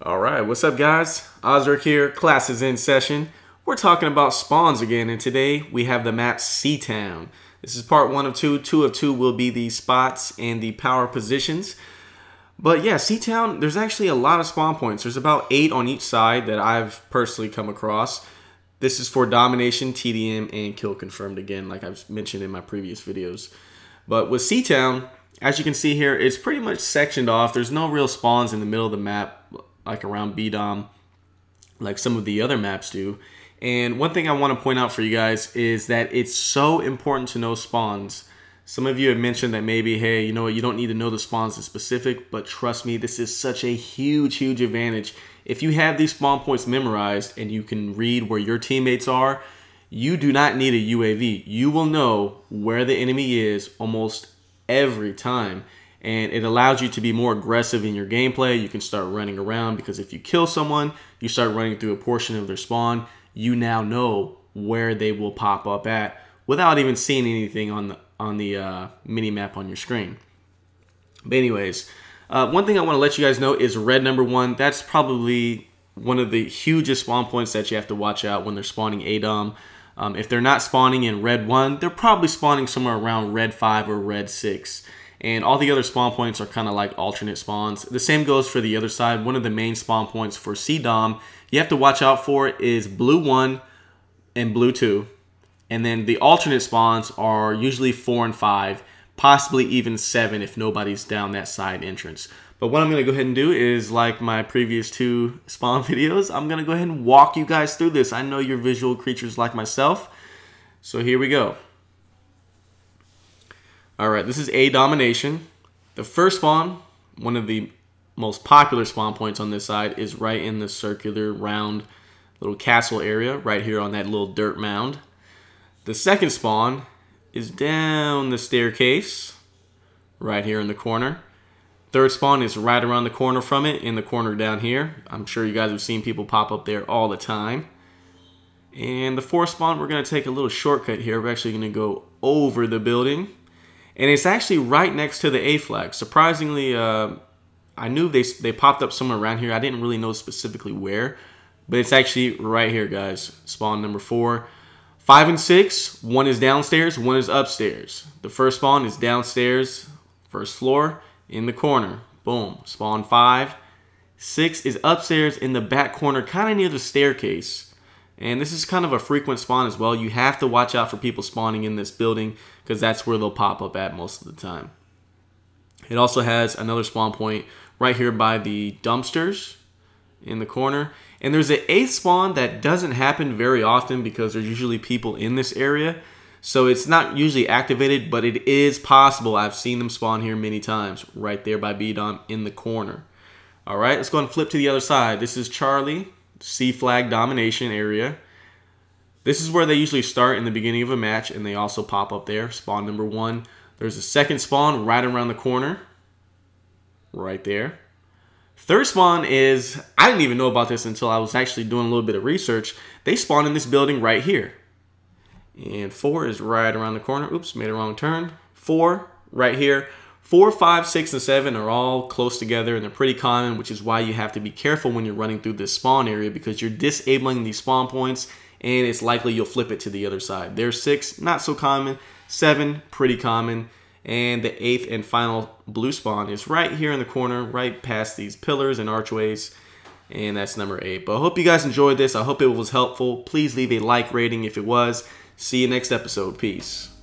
Alright, what's up guys? Ozric here, class is in session. We're talking about spawns again, and today we have the map Seatown. This is part 1 of 2. 2 of 2 will be the spots and the power positions. But yeah, Seatown, there's actually a lot of spawn points. There's about 8 on each side that I've personally come across. This is for domination, TDM, and kill confirmed again, like I've mentioned in my previous videos. But with Seatown, as you can see here, it's pretty much sectioned off. There's no real spawns in the middle of the map, like around BDOM, like some of the other maps do. And one thing I want to point out for you guys is that it's so important to know spawns. Some of you have mentioned that maybe, hey, you know what, you don't need to know the spawns in specific, but trust me, this is such a huge advantage. If you have these spawn points memorized and you can read where your teammates are, you do not need a UAV. You will know where the enemy is almost every time. And it allows you to be more aggressive in your gameplay. You can start running around because if you kill someone, you start running through a portion of their spawn, you now know where they will pop up at without even seeing anything on the mini map on your screen. But anyways, one thing I want to let you guys know is red number 1. That's probably one of the hugest spawn points that you have to watch out when they're spawning ADOM. If they're not spawning in red 1, they're probably spawning somewhere around red 5 or red 6. And all the other spawn points are kind of like alternate spawns. The same goes for the other side. One of the main spawn points for CDOM you have to watch out for is blue 1 and blue 2. And then the alternate spawns are usually 4 and 5, possibly even 7 if nobody's down that side entrance. But what I'm going to go ahead and do is, like my previous 2 spawn videos, I'm going to go ahead and walk you guys through this. I know you're visual creatures like myself, so here we go. Alright, this is A domination. The first spawn, one of the most popular spawn points on this side, is right in the circular round little castle area, right here on that little dirt mound. The second spawn is down the staircase, right here in the corner. Third spawn is right around the corner from it, in the corner down here. I'm sure you guys have seen people pop up there all the time. And the fourth spawn, we're going to take a little shortcut here. We're actually going to go over the building. And it's actually right next to the A flag. Surprisingly, I knew they popped up somewhere around here. I didn't really know specifically where. But it's actually right here, guys. Spawn number 4. 5 and 6, one is downstairs, one is upstairs. The first spawn is downstairs, first floor, in the corner. Boom. Spawn 5. 6 is upstairs in the back corner, kind of near the staircase. And this is kind of a frequent spawn as well. You have to watch out for people spawning in this building because that's where they'll pop up at most of the time. It also has another spawn point right here by the dumpsters in the corner. And there's an 8th spawn that doesn't happen very often because there's usually people in this area. So it's not usually activated, but it is possible. I've seen them spawn here many times, right there by BDOM in the corner. All right, let's go and flip to the other side. This is Charlie, C flag domination area. This is where they usually start in the beginning of a match, and they also pop up there. Spawn number 1. There's a second spawn right around the corner, right there. Third spawn is, I didn't even know about this until I was actually doing a little bit of research. They spawn in this building right here. And 4 is right around the corner. Oops, made a wrong turn. 4 right here. 4, 5, 6, and 7 are all close together, and they're pretty common, which is why you have to be careful when you're running through this spawn area because you're disabling these spawn points, and it's likely you'll flip it to the other side. There's 6, not so common. 7, pretty common. And the 8th and final blue spawn is right here in the corner, right past these pillars and archways. And that's number 8. But I hope you guys enjoyed this. I hope it was helpful. Please leave a like rating if it was. See you next episode. Peace.